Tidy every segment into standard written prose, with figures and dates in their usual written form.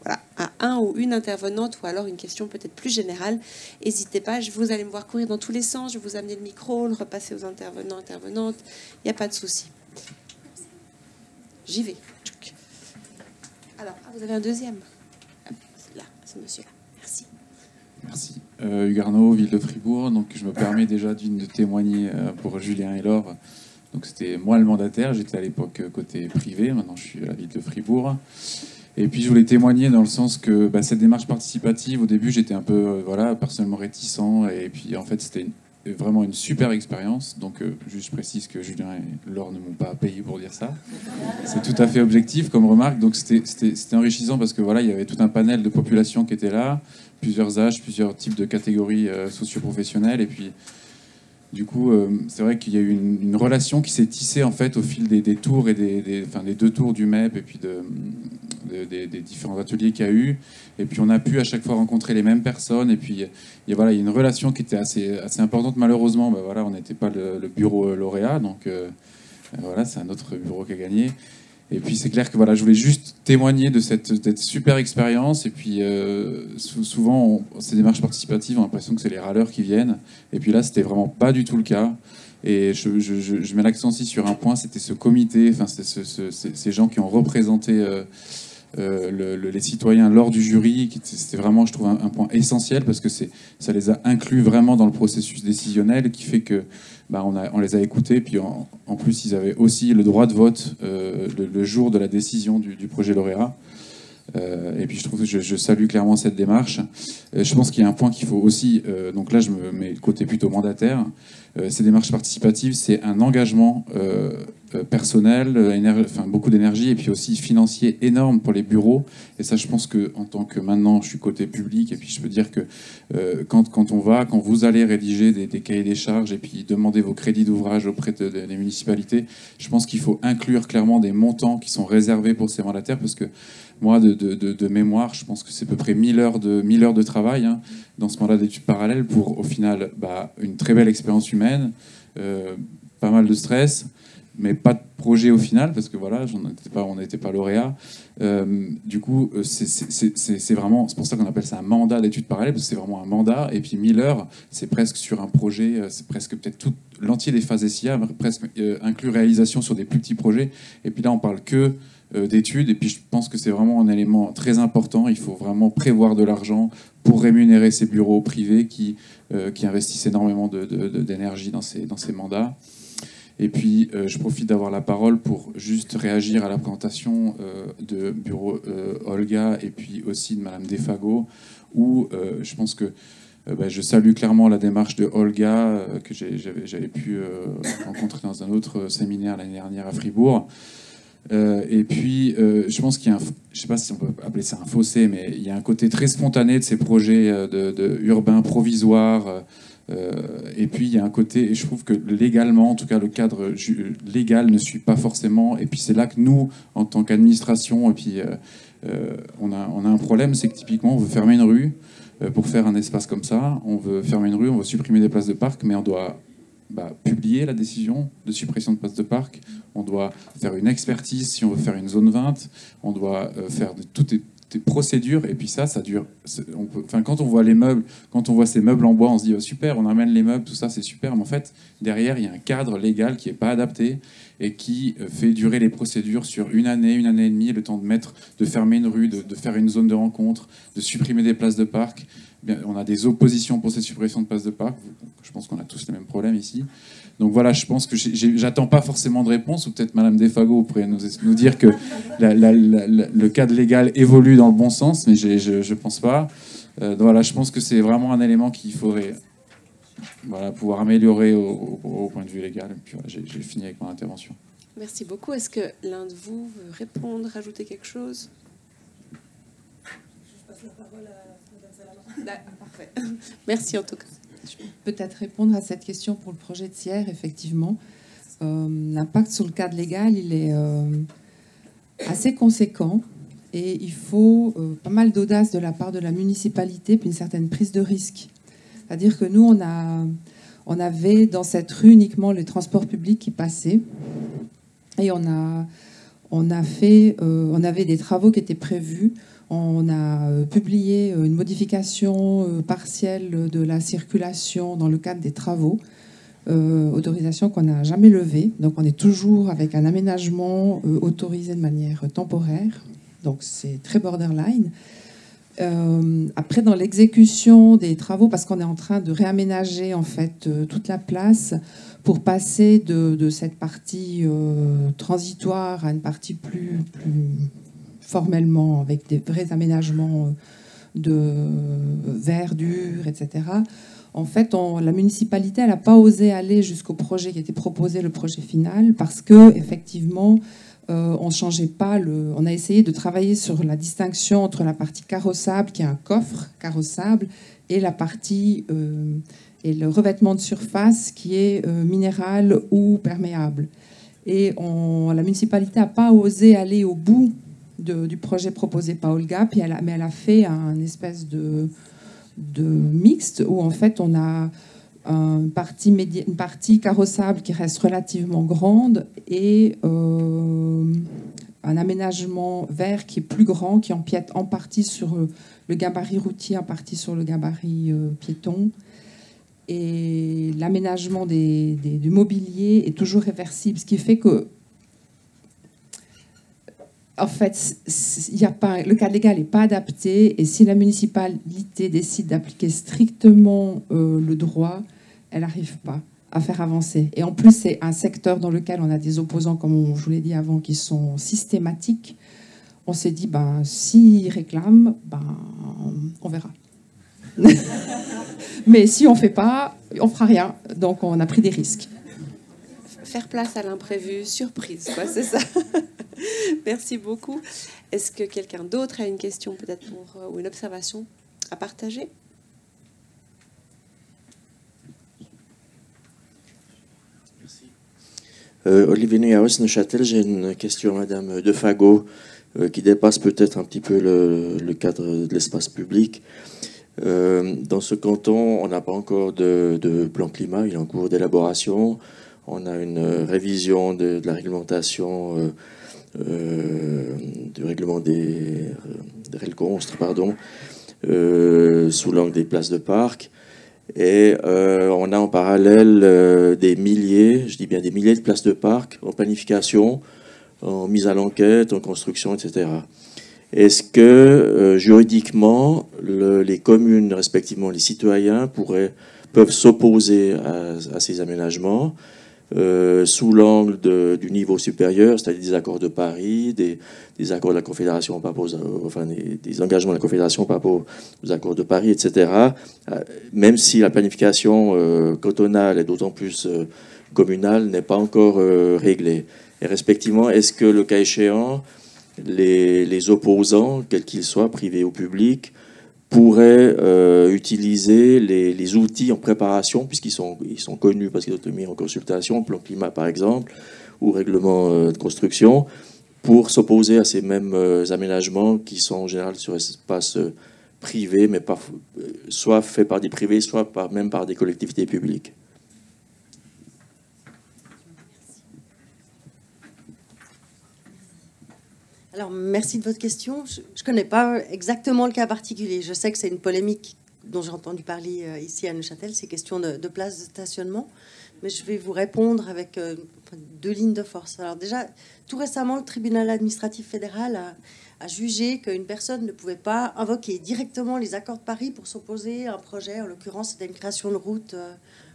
voilà, à un ou une intervenante ou alors une question peut-être plus générale, n'hésitez pas. Vous allez me voir courir dans tous les sens. Je vais vous amener le micro, le repasser aux intervenants, intervenantes. Il n'y a pas de souci. J'y vais. Alors, vous avez un deuxième. Là, ce monsieur-là. Merci. Merci. Hugues Arnaud, Ville de Fribourg. Donc, je me permets déjà de témoigner pour Julien et Laure. Donc, c'était moi le mandataire. J'étais à l'époque côté privé. Maintenant, je suis à la Ville de Fribourg. Et puis, je voulais témoigner dans le sens que cette démarche participative, au début, j'étais un peu personnellement réticent. Et puis, en fait, c'était vraiment une super expérience. Donc, juste je précise que Julien et Laure ne m'ont pas payé pour dire ça. C'est tout à fait objectif comme remarque. Donc, c'était enrichissant parce que il y avait tout un panel de population qui était là, plusieurs âges, plusieurs types de catégories socio-professionnelles. Et puis, du coup, c'est vrai qu'il y a eu une relation qui s'est tissée en fait au fil des tours et des 2 tours du MEP et puis des différents ateliers qu'il y a eu. Et puis on a pu à chaque fois rencontrer les mêmes personnes. Et puis il y a une relation qui était assez importante. Malheureusement, on n'était pas le bureau lauréat, donc c'est un autre bureau qui a gagné. Et puis c'est clair que je voulais juste témoigner de cette super expérience. Et puis souvent, ces démarches participatives, on a l'impression que c'est les râleurs qui viennent. Et puis là, c'était vraiment pas du tout le cas. Et je mets l'accent aussi sur un point, c'était ce comité, ces gens qui ont représenté les citoyens lors du jury. C'était vraiment, je trouve, un point essentiel parce que ça les a inclus vraiment dans le processus décisionnel qui fait que on les a écoutés. Puis en plus, ils avaient aussi le droit de vote le jour de la décision du projet lauréat. Et puis je trouve que je salue clairement cette démarche. Je pense qu'il y a un point qu'il faut aussi, donc là je me mets côté plutôt mandataire, ces démarches participatives, c'est un engagement personnel, beaucoup d'énergie et puis aussi financier énorme pour les bureaux. Et ça, je pense que en tant que maintenant je suis côté public, et puis je peux dire que quand vous allez rédiger des cahiers des charges et puis demander vos crédits d'ouvrage auprès des municipalités, je pense qu'il faut inclure clairement des montants qui sont réservés pour ces mandataires parce que moi, de mémoire, je pense que c'est à peu près 1000 heures de travail dans ce mandat d'études parallèles pour, au final, une très belle expérience humaine, pas mal de stress, mais pas de projet au final, parce que on n'était pas lauréat. Du coup, c'est pour ça qu'on appelle ça un mandat d'études parallèles, parce que c'est vraiment un mandat, et puis 1000 heures, c'est presque sur un projet, c'est presque peut-être tout l'entier des phases SIA, presque inclus réalisation sur des plus petits projets, et puis là, on parle que d'études, et puis je pense que c'est vraiment un élément très important. Il faut vraiment prévoir de l'argent pour rémunérer ces bureaux privés qui investissent énormément d'énergie dans ces mandats. Et puis je profite d'avoir la parole pour juste réagir à la présentation de bureau Olga et puis aussi de Madame Defago, où je pense que je salue clairement la démarche de Olga que j'avais pu rencontrer dans un autre séminaire l'année dernière à Fribourg. Et puis, je pense qu'il y a je ne sais pas si on peut appeler ça un fossé, mais il y a un côté très spontané de ces projets urbains provisoires. Et puis, il y a un côté, et je trouve que légalement, en tout cas, le cadre légal ne suit pas forcément. Et puis, c'est là que nous, en tant qu'administration, et puis on a un problème, c'est que typiquement, on veut fermer une rue pour faire un espace comme ça. On veut fermer une rue, on veut supprimer des places de parc, mais on doit publier la décision de suppression de places de parc, on doit faire une expertise si on veut faire une zone 20, on doit faire toutes des procédures, et puis ça dure. Quand on voit les meubles, quand on voit ces meubles en bois, on se dit oh, super, on amène les meubles, tout ça c'est super, mais en fait derrière il y a un cadre légal qui n'est pas adapté et qui fait durer les procédures sur une année et demie, le temps de fermer une rue, de faire une zone de rencontre, de supprimer des places de parc. Bien, on a des oppositions pour ces suppressions de places de parc. Je pense qu'on a tous les mêmes problèmes ici. Donc voilà, je pense que j'attends pas forcément de réponse, ou peut-être Madame Defago, vous pourriez nous dire que le cadre légal évolue dans le bon sens, mais je pense pas. Voilà, je pense que c'est vraiment un élément qu'il faudrait pouvoir améliorer au point de vue légal. Et puis voilà, j'ai fini avec mon intervention. Merci beaucoup. Est-ce que l'un de vous veut répondre, rajouter quelque chose? Je passe la parole à Madame Salama. Parfait. Merci en tout cas. Je peux peut-être répondre à cette question pour le projet de Sierre, effectivement. L'impact sur le cadre légal, il est assez conséquent et il faut pas mal d'audace de la part de la municipalité puis une certaine prise de risque. C'est-à-dire que nous, on avait dans cette rue uniquement les transports publics qui passaient et on avait des travaux qui étaient prévus. On a publié une modification partielle de la circulation dans le cadre des travaux, autorisation qu'on n'a jamais levée. Donc on est toujours avec un aménagement autorisé de manière temporaire. Donc c'est très borderline. Après, dans l'exécution des travaux, parce qu'on est en train de réaménager en fait toute la place pour passer de cette partie transitoire à une partie plus formellement, avec des vrais aménagements de verdure, etc. En fait, la municipalité, elle n'a pas osé aller jusqu'au projet qui était proposé, le projet final, parce que effectivement, on changeait pas on a essayé de travailler sur la distinction entre la partie carrossable, qui est un coffre carrossable, et la partie et le revêtement de surface qui est minéral ou perméable. Et la municipalité n'a pas osé aller au bout du projet proposé par Olga, mais elle a fait un espèce de mixte où en fait on a une partie carrossable qui reste relativement grande et un aménagement vert qui est plus grand, qui empiète en partie sur le gabarit routier, en partie sur le gabarit piéton. Et l'aménagement du mobilier est toujours réversible, ce qui fait que en fait, le cadre légal n'est pas adapté, et si la municipalité décide d'appliquer strictement le droit, elle n'arrive pas à faire avancer. Et en plus, c'est un secteur dans lequel on a des opposants, comme je vous l'ai dit avant, qui sont systématiques. On s'est dit, s'ils réclament, on verra. Mais si on ne fait pas, on ne fera rien. Donc on a pris des risques. Faire place à l'imprévu, surprise, quoi, c'est ça. Merci beaucoup. Est-ce que quelqu'un d'autre a une question peut-être ou une observation à partager? Merci. Olivier Neuhaus, Neuchâtel, j'ai une question à Madame Defago qui dépasse peut-être un petit peu le cadre de l'espace public. Dans ce canton, on n'a pas encore de plan climat, il est en cours d'élaboration. On a une révision de la réglementation du règlement des RELCONSTR, sous l'angle des places de parc. Et on a en parallèle des milliers, je dis bien des milliers de places de parc en planification, en mise à l'enquête, en construction, etc. Est-ce que juridiquement, les communes, respectivement les citoyens, peuvent s'opposer à ces aménagements sous l'angle du niveau supérieur, c'est-à-dire des accords de Paris, des accords de la Confédération par rapport des engagements de la Confédération par rapport aux accords de Paris, etc. Même si la planification cantonale et d'autant plus communale n'est pas encore réglée. Et respectivement, est-ce que le cas échéant, les opposants, quels qu'ils soient, privés ou publics, pourraient utiliser les outils en préparation, puisqu'ils sont connus parce qu'ils ont été mis en consultation, plan climat par exemple, ou règlement de construction, pour s'opposer à ces mêmes aménagements qui sont en général sur espace privé, mais soit faits par des privés, soit même par des collectivités publiques. Alors, merci de votre question. Je ne connais pas exactement le cas particulier. Je sais que c'est une polémique dont j'ai entendu parler ici à Neuchâtel, ces questions de place de stationnement. Mais je vais vous répondre avec 2 lignes de force. Alors déjà, tout récemment, le tribunal administratif fédéral a jugé qu'une personne ne pouvait pas invoquer directement les accords de Paris pour s'opposer à un projet. En l'occurrence, c'était une création de route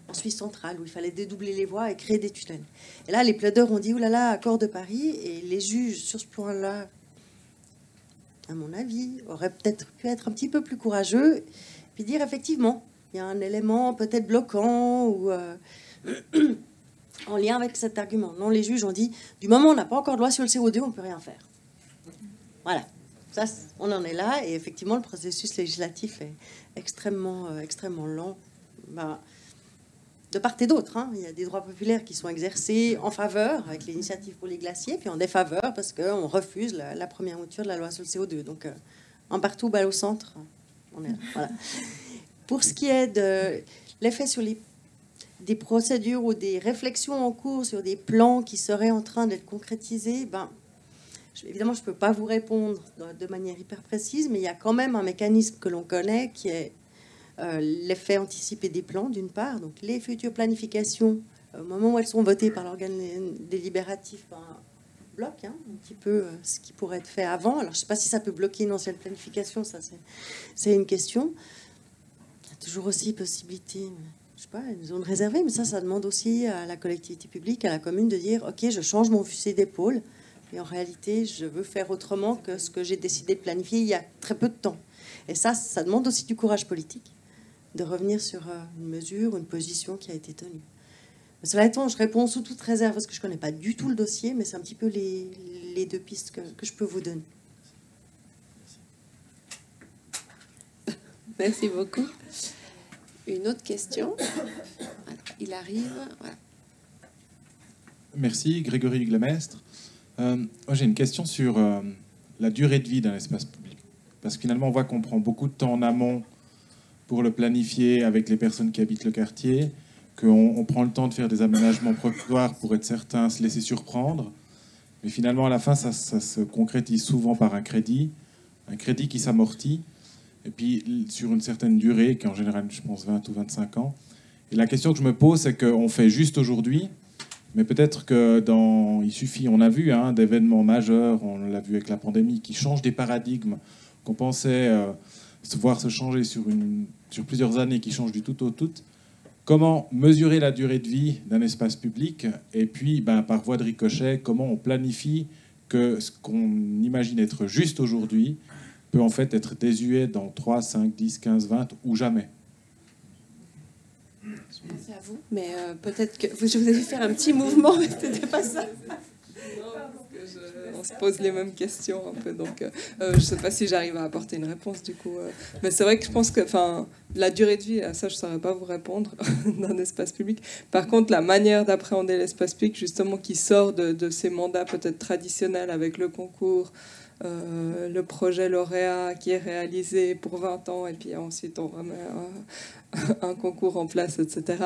en Suisse centrale, où il fallait dédoubler les voies et créer des tunnels. Et là, les plaideurs ont dit, oulala, accord de Paris, et les juges, sur ce point-là, à mon avis, auraient peut-être pu être un petit peu plus courageux, puis dire, effectivement, il y a un élément peut-être bloquant, ou en lien avec cet argument. Non, les juges ont dit, du moment où on n'a pas encore de loi sur le CO2, on ne peut rien faire. Voilà. Ça, on en est là, et effectivement, le processus législatif est extrêmement lent. De part et d'autre, hein. Il y a des droits populaires qui sont exercés en faveur avec l'initiative pour les glaciers, puis en défaveur parce qu'on refuse la première mouture de la loi sur le CO2. Donc, un partout, balle au centre, on est là. Voilà. Pour ce qui est de l'effet sur des procédures ou des réflexions en cours sur des plans qui seraient en train d'être concrétisés, Évidemment, je ne peux pas vous répondre de manière hyper précise, mais il y a quand même un mécanisme que l'on connaît qui est l'effet anticipé des plans, d'une part. Donc les futures planifications, au moment où elles sont votées par l'organe délibératif, bloc un petit peu ce qui pourrait être fait avant. Alors je ne sais pas si ça peut bloquer une ancienne planification, ça c'est une question. Il y a toujours aussi possibilité, je sais pas, une zone réservée, mais ça demande aussi à la collectivité publique, à la commune de dire ok, je change mon fusil d'épaule. Et en réalité, je veux faire autrement que ce que j'ai décidé de planifier il y a très peu de temps. Et ça demande aussi du courage politique, de revenir sur une mesure, une position qui a été tenue. Mais cela étant, je réponds sous toute réserve, parce que je ne connais pas du tout le dossier, mais c'est un petit peu les deux pistes que je peux vous donner. Merci beaucoup. Une autre question. Il arrive. Voilà. Merci, Grégory Glemestre. Moi, j'ai une question sur la durée de vie d'un espace public. Parce que finalement, on voit qu'on prend beaucoup de temps en amont pour le planifier avec les personnes qui habitent le quartier, qu'on prend le temps de faire des aménagements provisoires pour être certain, se laisser surprendre. Mais finalement, à la fin, ça se concrétise souvent par un crédit qui s'amortit, et puis sur une certaine durée, qui est en général, je pense, 20 ou 25 ans. Et la question que je me pose, c'est qu'on fait juste aujourd'hui, mais peut-être il suffit, on a vu d'événements majeurs, on l'a vu avec la pandémie, qui changent des paradigmes qu'on pensait voir se changer sur plusieurs années, qui changent du tout au tout. Comment mesurer la durée de vie d'un espace public? Et puis, par voie de ricochet, comment on planifie que ce qu'on imagine être juste aujourd'hui peut en fait être désuet dans 3, 5, 10, 15, 20 ou jamais? Je pensais à vous, mais peut-être que je vous ai vu faire un petit mouvement, mais c'était pas ça. On se pose les mêmes questions un peu, donc je ne sais pas si j'arrive à apporter une réponse du coup. Mais c'est vrai que je pense que la durée de vie, à ça je ne saurais pas vous répondre d'un espace public. Par contre, la manière d'appréhender l'espace public, justement, qui sort de ces mandats peut-être traditionnels avec le concours, le projet lauréat qui est réalisé pour 20 ans et puis ensuite on remet un concours en place, etc.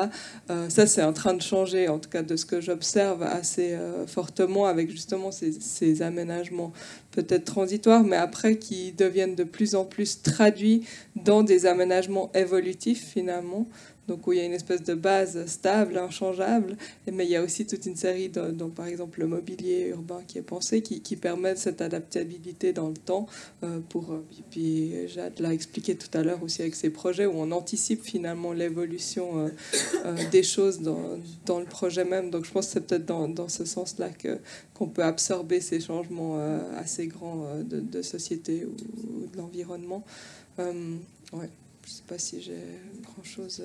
Ça, c'est en train de changer, en tout cas de ce que j'observe assez fortement, avec justement ces aménagements peut-être transitoires, mais après qui deviennent de plus en plus traduits dans des aménagements évolutifs finalement. Donc où il y a une espèce de base stable, inchangeable, mais il y a aussi toute une série dont par exemple le mobilier urbain qui est pensé, qui permet cette adaptabilité dans le temps. Puis Jade l'a expliqué tout à l'heure aussi avec ces projets où on anticipe finalement l'évolution des choses dans le projet même. Donc je pense que c'est peut-être dans ce sens-là qu'on peut absorber ces changements assez grands de société ou de l'environnement. Ouais. Je ne sais pas si j'ai grand-chose.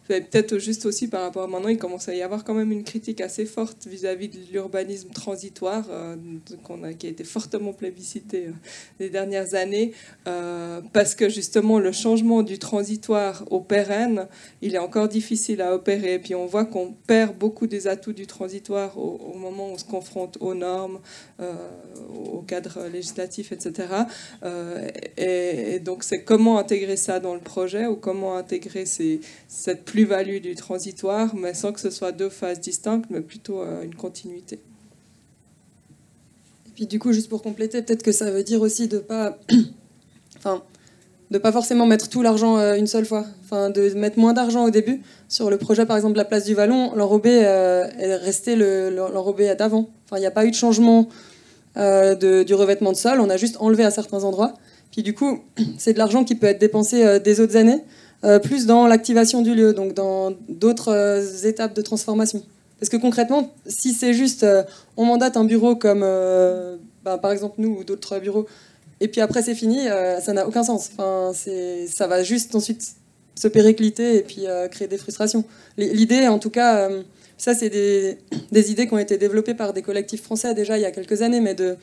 Peut-être juste aussi par rapport à maintenant, il commence à y avoir quand même une critique assez forte vis-à-vis de l'urbanisme transitoire, qui a été fortement plébiscité les dernières années, parce que justement le changement du transitoire au pérenne, il est encore difficile à opérer. Et puis on voit qu'on perd beaucoup des atouts du transitoire au moment où on se confronte aux normes, au cadre législatif, etc. Et donc c'est comment intégrer ça dans le projet, ou comment intégrer cette plus-value du transitoire, mais sans que ce soit deux phases distinctes, mais plutôt une continuité. Et puis du coup, juste pour compléter, peut-être que ça veut dire aussi de pas forcément mettre tout l'argent une seule fois, de mettre moins d'argent au début. Sur le projet, par exemple, de la place du Vallon, l'enrobé est resté l'enrobé d'avant. Il n'y a pas eu de changement du revêtement de sol, on a juste enlevé à certains endroits. Puis du coup, c'est de l'argent qui peut être dépensé des autres années, plus dans l'activation du lieu, donc dans d'autres étapes de transformation. Parce que concrètement, si c'est juste, on mandate un bureau comme, par exemple, nous ou d'autres bureaux, et puis après c'est fini, ça n'a aucun sens. Ça va juste ensuite se péricliter et puis créer des frustrations. L'idée, en tout cas, ça c'est des idées qui ont été développées par des collectifs français déjà il y a quelques années, mais de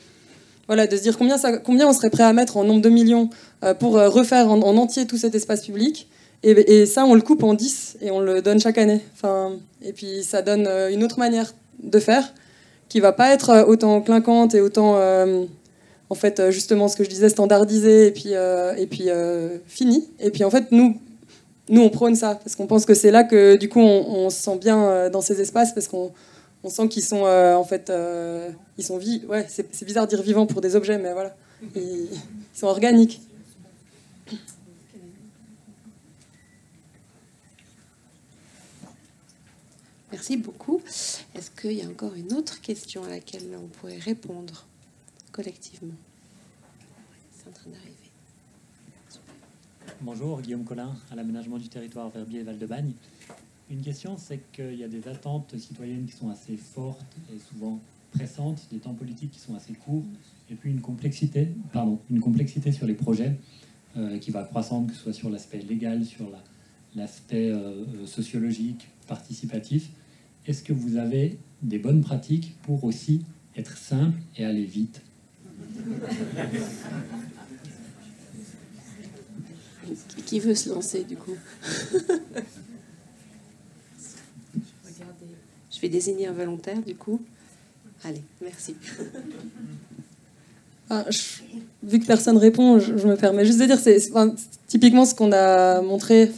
se dire combien on serait prêt à mettre en nombre de millions pour refaire en entier tout cet espace public. Et ça, on le coupe en 10 et on le donne chaque année. Et puis ça donne une autre manière de faire qui va pas être autant clinquante et autant, en fait, justement ce que je disais, standardisé et puis fini. Et puis en fait, nous, on prône ça parce qu'on pense que c'est là que du coup on se sent bien dans ces espaces, parce qu'on on sent qu'ils sont en fait, ils sont ouais, c'est bizarre de dire vivants pour des objets, mais voilà, ils sont organiques. Merci beaucoup. Est-ce qu'il y a encore une autre question à laquelle on pourrait répondre collectivement? C'est en train d'arriver. Bonjour, Guillaume Collin, à l'aménagement du territoire Verbier et Val-de-Bagne. Une question, c'est qu'il y a des attentes citoyennes qui sont assez fortes et souvent pressantes, des temps politiques qui sont assez courts, et puis une complexité sur les projets qui va croissante, que ce soit sur l'aspect légal, sur l'aspect sociologique, participatif. Est-ce que vous avez des bonnes pratiques pour aussi être simple et aller vite? Qui veut se lancer, du coup? Je vais désigner un volontaire, du coup. Allez, merci. Vu que personne répond, je me permets juste de dire, c'est typiquement ce qu'on a montré,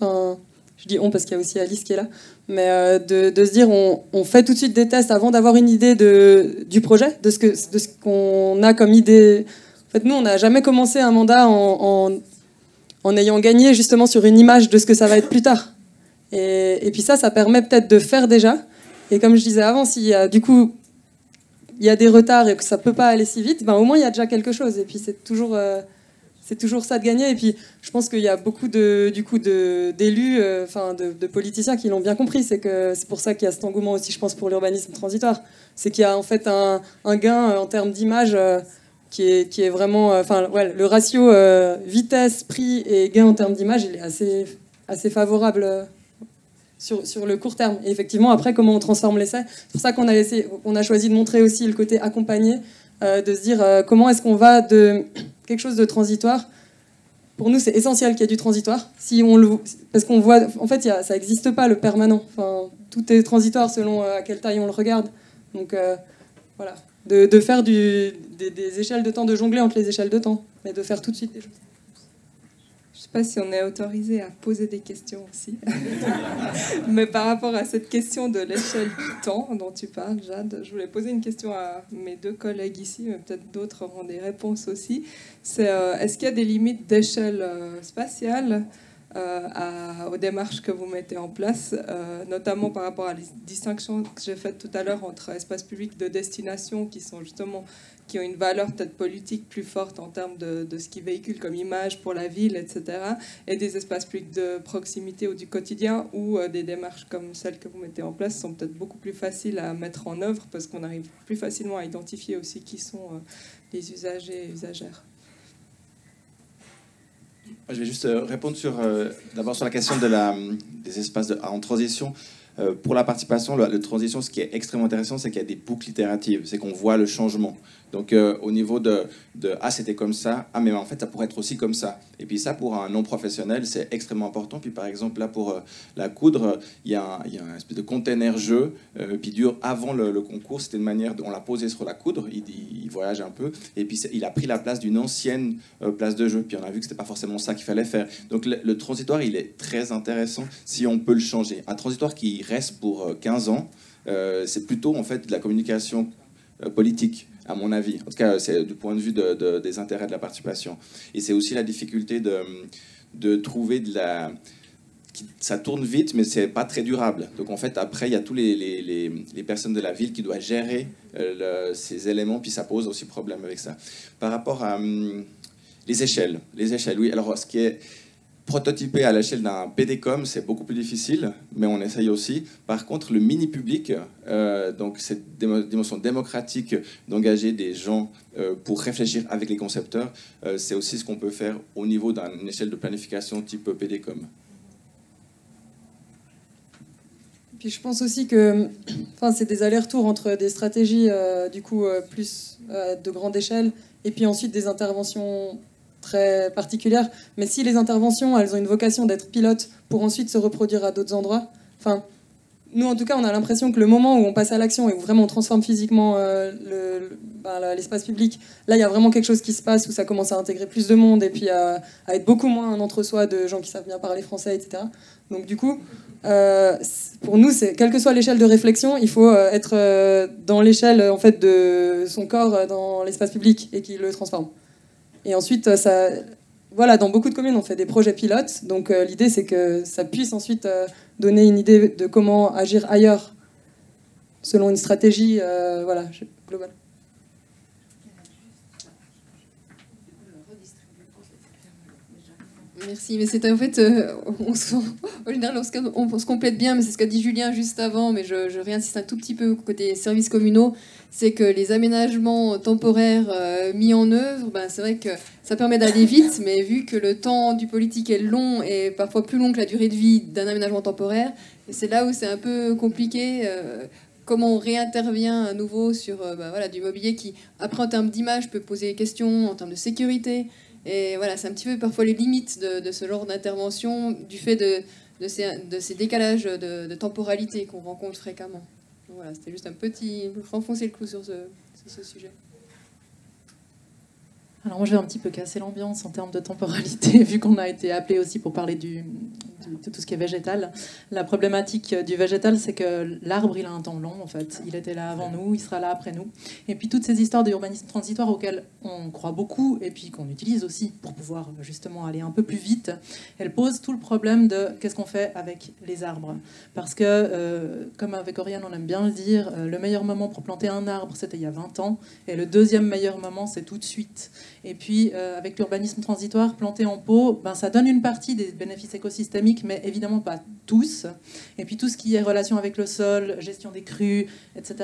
je dis on parce qu'il y a aussi Alice qui est là, mais de se dire on fait tout de suite des tests avant d'avoir une idée du projet, de ce qu'on a comme idée. En fait, nous, on n'a jamais commencé un mandat en ayant gagné justement sur une image de ce que ça va être plus tard. Et puis ça permet peut-être de faire déjà. Et comme je disais avant, s'il y a du coup il y a des retards et que ça peut pas aller si vite, au moins il y a déjà quelque chose. Et puis c'est toujours ça de gagner. Et puis je pense qu'il y a beaucoup d'élus, de politiciens qui l'ont bien compris. C'est pour ça qu'il y a cet engouement aussi, je pense, pour l'urbanisme transitoire. C'est qu'il y a en fait un gain en termes d'image qui est vraiment, le ratio vitesse, prix et gain en termes d'image, il est assez favorable. Sur le court terme. Et effectivement, après, comment on transforme l'essai. C'est pour ça qu'on a choisi de montrer aussi le côté accompagné, de se dire comment est-ce qu'on va de quelque chose de transitoire. Pour nous, c'est essentiel qu'il y ait du transitoire. Parce qu'on voit, en fait, ça n'existe pas, le permanent. Tout est transitoire selon à quelle taille on le regarde. Donc, voilà. De faire des échelles de temps, de jongler entre les échelles de temps, mais de faire tout de suite des choses. Je ne sais pas si on est autorisé à poser des questions aussi. Mais par rapport à cette question de l'échelle du temps dont tu parles, Jade, je voulais poser une question à mes deux collègues ici, mais peut-être d'autres auront des réponses aussi. C'est est-ce qu'il y a des limites d'échelle spatiale aux démarches que vous mettez en place, notamment par rapport à les distinctions que j'ai faites tout à l'heure entre espaces publics de destination qui ont une valeur peut-être politique plus forte en termes de ce qu'ils véhiculent comme image pour la ville, etc., et des espaces publics de proximité ou du quotidien où des démarches comme celles que vous mettez en place sont peut-être beaucoup plus faciles à mettre en œuvre parce qu'on arrive plus facilement à identifier aussi qui sont les usagers et usagères. Je vais juste répondre d'abord sur la question des espaces en transition. Pour la participation, la transition, ce qui est extrêmement intéressant, c'est qu'il y a des boucles itératives, c'est qu'on voit le changement. Donc au niveau ah, c'était comme ça, ah mais en fait ça pourrait être aussi comme ça. Et puis ça, pour un non-professionnel, c'est extrêmement important. Puis par exemple là pour la coudre, il y a un espèce de container jeu, puis avant le concours, c'était une manière, on l'a posé sur la coudre, il voyage un peu, et puis il a pris la place d'une ancienne place de jeu. Puis on a vu que c'était pas forcément ça qu'il fallait faire. Donc le transitoire, il est très intéressant si on peut le changer. Un transitoire qui reste pour 15 ans, c'est plutôt en fait de la communication politique, à mon avis. En tout cas, c'est du point de vue des intérêts de la participation. Et c'est aussi la difficulté de trouver ça tourne vite, mais c'est pas très durable. Donc en fait, après, il y a tous les personnes de la ville qui doivent gérer ces éléments, puis ça pose aussi problème avec ça. Par rapport à les échelles, oui. Alors, ce qui est prototyper à l'échelle d'un PDCOM, c'est beaucoup plus difficile, mais on essaye aussi. Par contre, le mini-public, donc cette dimension démocratique d'engager des gens pour réfléchir avec les concepteurs, c'est aussi ce qu'on peut faire au niveau d'une échelle de planification type PDCOM. Puis je pense aussi que c'est des allers-retours entre des stratégies plus de grande échelle et puis ensuite des interventions très particulières, mais si les interventions elles ont une vocation d'être pilotes pour ensuite se reproduire à d'autres endroits, nous, en tout cas, on a l'impression que le moment où on passe à l'action et où vraiment on transforme physiquement l'espace public, là, il y a vraiment quelque chose qui se passe où ça commence à intégrer plus de monde et puis à être beaucoup moins un entre-soi de gens qui savent bien parler français, etc. Donc, du coup, pour nous, quelle que soit l'échelle de réflexion, il faut être dans l'échelle en fait, de son corps dans l'espace public et qui le transforme. Et ensuite, voilà, dans beaucoup de communes, on fait des projets pilotes. Donc, l'idée, c'est que ça puisse ensuite donner une idée de comment agir ailleurs, selon une stratégie globale. Merci, mais c'est en fait, au général, on se complète bien, mais c'est ce qu'a dit Julien juste avant, mais je réinsiste un tout petit peu côté services communaux, c'est que les aménagements temporaires mis en œuvre, c'est vrai que ça permet d'aller vite, mais vu que le temps du politique est long et parfois plus long que la durée de vie d'un aménagement temporaire, et c'est là où c'est un peu compliqué. Comment on réintervient à nouveau sur du mobilier qui, après en termes d'image, peut poser des questions, en termes de sécurité. Et voilà, c'est un petit peu parfois les limites de ce genre d'intervention du fait de ces décalages de temporalité qu'on rencontre fréquemment. Donc voilà, c'était juste un petit... renfoncer le clou sur ce sujet. Alors moi, je vais un petit peu casser l'ambiance en termes de temporalité, vu qu'on a été appelé aussi pour parler de tout ce qui est végétal. La problématique du végétal, c'est que l'arbre, il a un temps long, en fait. Il était là avant nous, il sera là après nous. Et puis toutes ces histoires d'urbanisme transitoire auxquelles on croit beaucoup, et puis qu'on utilise aussi pour pouvoir justement aller un peu plus vite, elles posent tout le problème de qu'est-ce qu'on fait avec les arbres. Parce que, comme avec Oriane, on aime bien le dire, le meilleur moment pour planter un arbre, c'était il y a 20 ans, et le deuxième meilleur moment, c'est tout de suite. Et puis, avec l'urbanisme transitoire, planter en pot, ça donne une partie des bénéfices écosystémiques, mais évidemment pas tous. Et puis, tout ce qui est relation avec le sol, gestion des crues, etc.,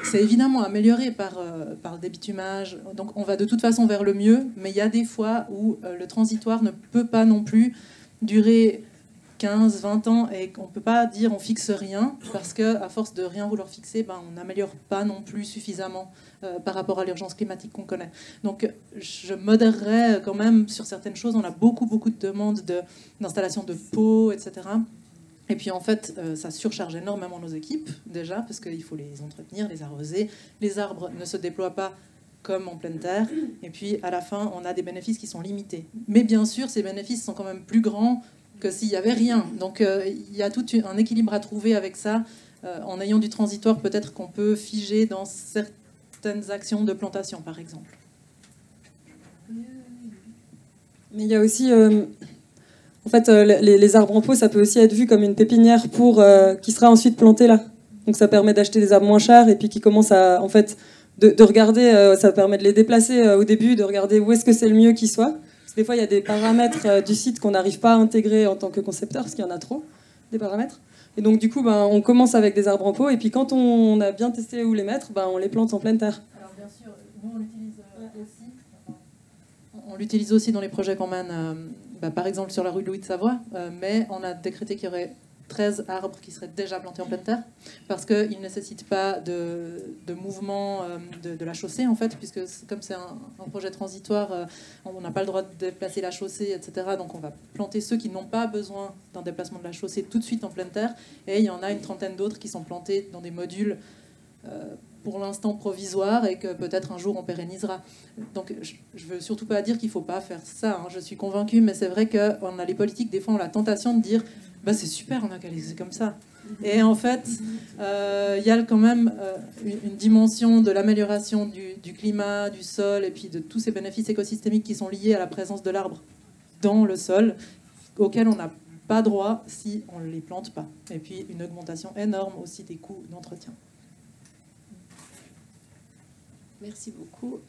c'est évidemment amélioré par le débitumage. Donc, on va de toute façon vers le mieux, mais il y a des fois où le transitoire ne peut pas non plus durer 15, 20 ans et qu'on ne peut pas dire on fixe rien parce qu'à force de rien vouloir fixer, on n'améliore pas non plus suffisamment par rapport à l'urgence climatique qu'on connaît. Donc je modérerais quand même sur certaines choses. On a beaucoup de demandes d'installation de pots, etc. Et puis en fait, ça surcharge énormément nos équipes déjà parce qu'il faut les entretenir, les arroser. Les arbres ne se déploient pas comme en pleine terre. Et puis à la fin, on a des bénéfices qui sont limités. Mais bien sûr, ces bénéfices sont quand même plus grands que s'il n'y avait rien. Donc il y a tout un équilibre à trouver avec ça. En ayant du transitoire, peut-être qu'on peut figer dans certaines actions de plantation, par exemple. Mais il y a aussi... en fait, les arbres en pot, ça peut aussi être vu comme une pépinière qui sera ensuite plantée là. Donc ça permet d'acheter des arbres moins chers et puis qui commencent à... En fait, de regarder, ça permet de les déplacer au début, de regarder où est-ce que c'est le mieux qu'ils soient. Des fois, il y a des paramètres du site qu'on n'arrive pas à intégrer en tant que concepteur, parce qu'il y en a trop, des paramètres. Et donc, du coup, on commence avec des arbres en pot, et puis quand on a bien testé où les mettre, on les plante en pleine terre. Alors, bien sûr, nous, on l'utilise aussi dans les projets qu'on mène, par exemple sur la rue Louis de Savoie, mais on a décrété qu'il y aurait 13 arbres qui seraient déjà plantés en pleine terre, parce qu'ils ne nécessitent pas de mouvement de la chaussée, en fait, puisque comme c'est un projet transitoire, on n'a pas le droit de déplacer la chaussée, etc. Donc on va planter ceux qui n'ont pas besoin d'un déplacement de la chaussée tout de suite en pleine terre, et il y en a une trentaine d'autres qui sont plantés dans des modules pour l'instant provisoires et que peut-être un jour on pérennisera. Donc je veux surtout pas dire qu'il faut pas faire ça, hein. Je suis convaincue, mais c'est vrai qu'on a les politiques, des fois on a la tentation de dire c'est super, on a qu'à laisser comme ça. Et en fait, il y a quand même une dimension de l'amélioration du climat, du sol, et puis de tous ces bénéfices écosystémiques qui sont liés à la présence de l'arbre dans le sol, auxquels on n'a pas droit si on ne les plante pas. Et puis une augmentation énorme aussi des coûts d'entretien. Merci beaucoup.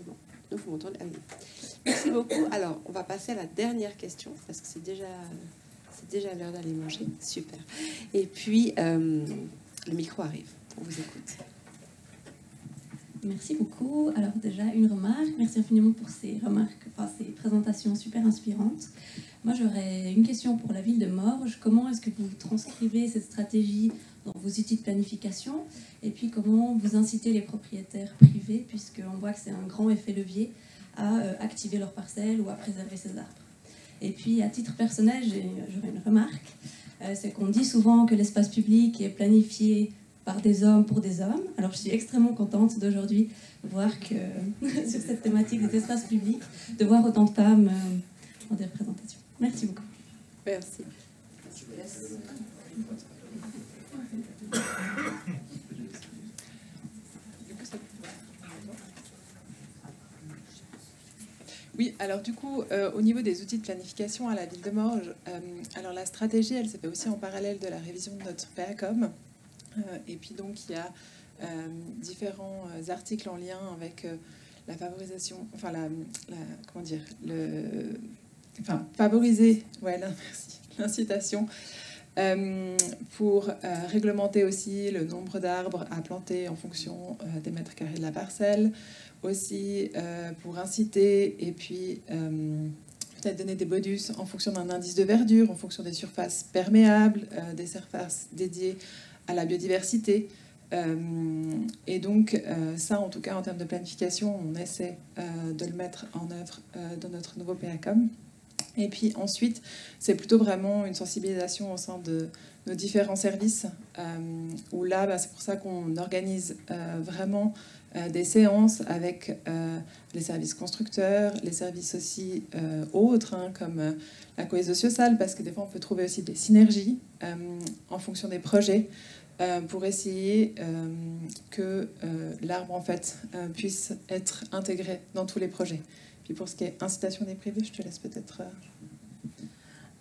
Bon, vous m'entendez? Ah oui. Merci beaucoup. Alors, on va passer à la dernière question, parce que c'est déjà l'heure d'aller manger. Super. Et puis, le micro arrive. On vous écoute. Merci beaucoup. Alors déjà, une remarque. Merci infiniment pour ces remarques, ces présentations super inspirantes. Moi, j'aurais une question pour la ville de Morges. Comment est-ce que vous transcrivez cette stratégie dans vos outils de planification? Et puis, comment vous incitez les propriétaires privés, puisqu'on voit que c'est un grand effet levier, à activer leurs parcelles ou à préserver ces arbres? Et puis, à titre personnel, j'aurais une remarque. c'est qu'on dit souvent que l'espace public est planifié par des hommes pour des hommes. Alors je suis extrêmement contente d'aujourd'hui de voir que sur cette thématique des espaces publics, de voir autant de femmes en des représentations. Merci beaucoup. Merci. Oui, alors du coup, au niveau des outils de planification à la ville de Morges, alors la stratégie, elle s'est fait aussi en parallèle de la révision de notre PACOM. Et puis donc, il y a différents articles en lien avec la favorisation, enfin, comment dire, favoriser, merci, l'incitation pour réglementer aussi le nombre d'arbres à planter en fonction des mètres carrés de la parcelle, aussi pour inciter et puis peut-être donner des bonus en fonction d'un indice de verdure, en fonction des surfaces perméables, des surfaces dédiées à la biodiversité. Et donc ça, en tout cas, en termes de planification, on essaie de le mettre en œuvre dans notre nouveau PACOM. Et puis ensuite, c'est plutôt vraiment une sensibilisation au sein de nos différents services, où là, c'est pour ça qu'on organise vraiment des séances avec les services constructeurs, les services aussi autres, comme la cohésion sociale, parce que des fois, on peut trouver aussi des synergies en fonction des projets, pour essayer que l'arbre, en fait, puisse être intégré dans tous les projets. Puis pour ce qui est incitation des privés, je te laisse peut-être...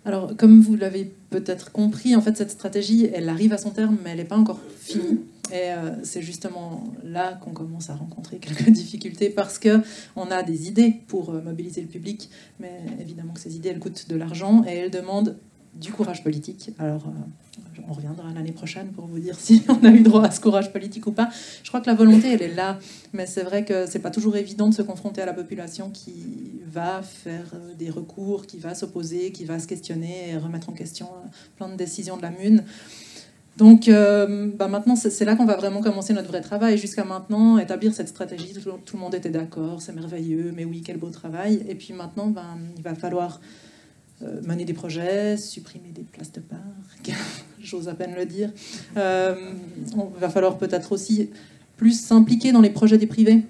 Alors, comme vous l'avez peut-être compris, en fait, cette stratégie, elle arrive à son terme, mais elle n'est pas encore finie. Et c'est justement là qu'on commence à rencontrer quelques difficultés, parce qu'on a des idées pour mobiliser le public, mais évidemment que ces idées, elles coûtent de l'argent et elles demandent du courage politique. Alors, on reviendra l'année prochaine pour vous dire si on a eu droit à ce courage politique ou pas. Je crois que la volonté, elle est là, mais c'est vrai que c'est pas toujours évident de se confronter à la population qui va faire des recours, qui va s'opposer, qui va se questionner et remettre en question plein de décisions de la MUN. Donc maintenant, c'est là qu'on va vraiment commencer notre vrai travail. Jusqu'à maintenant, établir cette stratégie, tout le monde était d'accord, c'est merveilleux, mais oui, quel beau travail. Et puis maintenant, il va falloir mener des projets, supprimer des places de parc, j'ose à peine le dire. On va falloir peut-être aussi plus s'impliquer dans les projets des privés.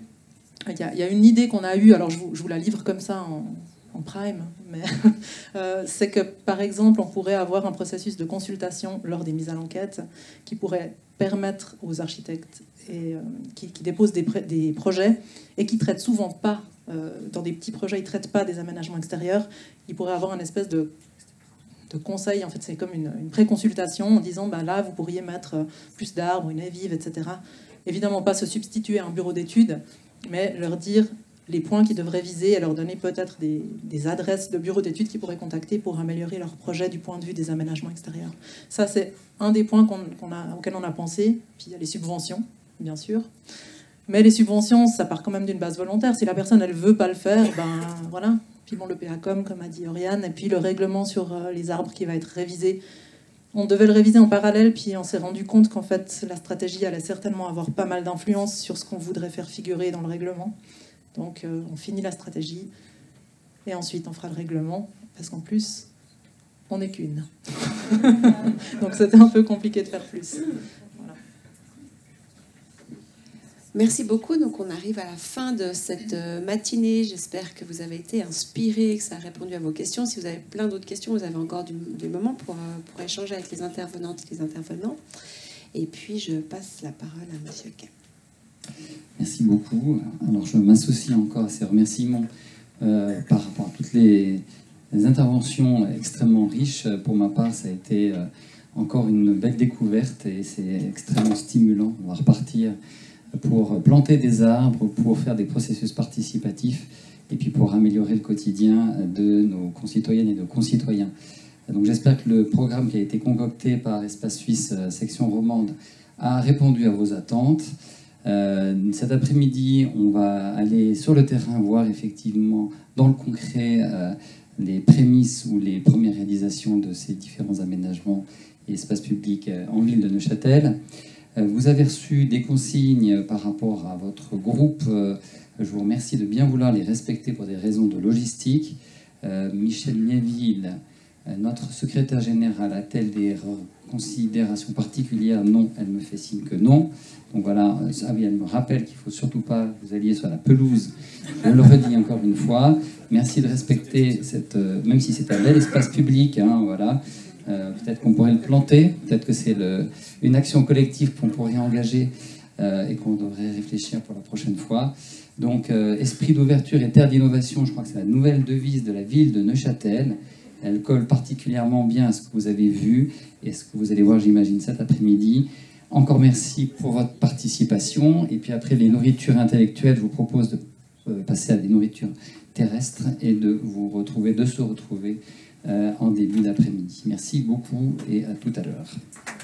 Il y a une idée qu'on a eue, alors je vous la livre comme ça en prime, mais c'est que par exemple, on pourrait avoir un processus de consultation lors des mises à l'enquête qui pourrait permettre aux architectes qui déposent des projets et qui ne traitent souvent pas, dans des petits projets, ils ne traitent pas des aménagements extérieurs. Ils pourraient avoir une espèce de conseil, en fait c'est comme une pré-consultation en disant là vous pourriez mettre plus d'arbres, une haie vive, etc. Évidemment pas se substituer à un bureau d'études, mais leur dire les points qu'ils devraient viser et leur donner peut-être des adresses de bureaux d'études qu'ils pourraient contacter pour améliorer leur projet du point de vue des aménagements extérieurs. Ça c'est un des points auxquels on a pensé. Puis il y a les subventions, bien sûr. Mais les subventions, ça part quand même d'une base volontaire. Si la personne, elle veut pas le faire, voilà. Puis bon, le PACOM, comme a dit Oriane, et puis le règlement sur les arbres qui va être révisé. On devait le réviser en parallèle, puis on s'est rendu compte qu'en fait, la stratégie allait certainement avoir pas mal d'influence sur ce qu'on voudrait faire figurer dans le règlement. Donc, on finit la stratégie, et ensuite, on fera le règlement, parce qu'en plus, on n'est qu'une. Donc, c'était un peu compliqué de faire plus. Merci beaucoup. Donc on arrive à la fin de cette matinée. J'espère que vous avez été inspirés, que ça a répondu à vos questions. Si vous avez plein d'autres questions, vous avez encore du moment pour échanger avec les intervenantes et les intervenants. Et puis je passe la parole à Monsieur Kemp. Merci beaucoup. Alors je m'associe encore à ces remerciements par rapport à toutes les interventions extrêmement riches. Pour ma part, ça a été encore une belle découverte et c'est extrêmement stimulant. On va repartir pour planter des arbres, pour faire des processus participatifs et puis pour améliorer le quotidien de nos concitoyennes et de nos concitoyens. Donc j'espère que le programme qui a été concocté par Espace Suisse section romande a répondu à vos attentes. Cet après-midi, on va aller sur le terrain voir effectivement dans le concret les prémices ou les premières réalisations de ces différents aménagements et espaces publics en ville de Neuchâtel. Vous avez reçu des consignes par rapport à votre groupe. Je vous remercie de bien vouloir les respecter pour des raisons de logistique. Michel Miéville Notre secrétaire générale a-t-elle des considérations particulières? Non, elle me fait signe que non. Donc voilà, ah oui, elle me rappelle qu'il ne faut surtout pas que vous alliez sur la pelouse. Je le redis encore une fois. Merci de respecter cette, même si c'est un bel espace public, hein, voilà. Peut-être qu'on pourrait le planter, peut-être que c'est une action collective qu'on pourrait engager et qu'on devrait réfléchir pour la prochaine fois. Donc, esprit d'ouverture et terre d'innovation, je crois que c'est la nouvelle devise de la ville de Neuchâtel. Elle colle particulièrement bien à ce que vous avez vu et ce que vous allez voir, j'imagine, cet après-midi. Encore merci pour votre participation. Et puis après les nourritures intellectuelles, je vous propose de passer à des nourritures terrestres et de se retrouver en début d'après-midi. Merci beaucoup et à tout à l'heure.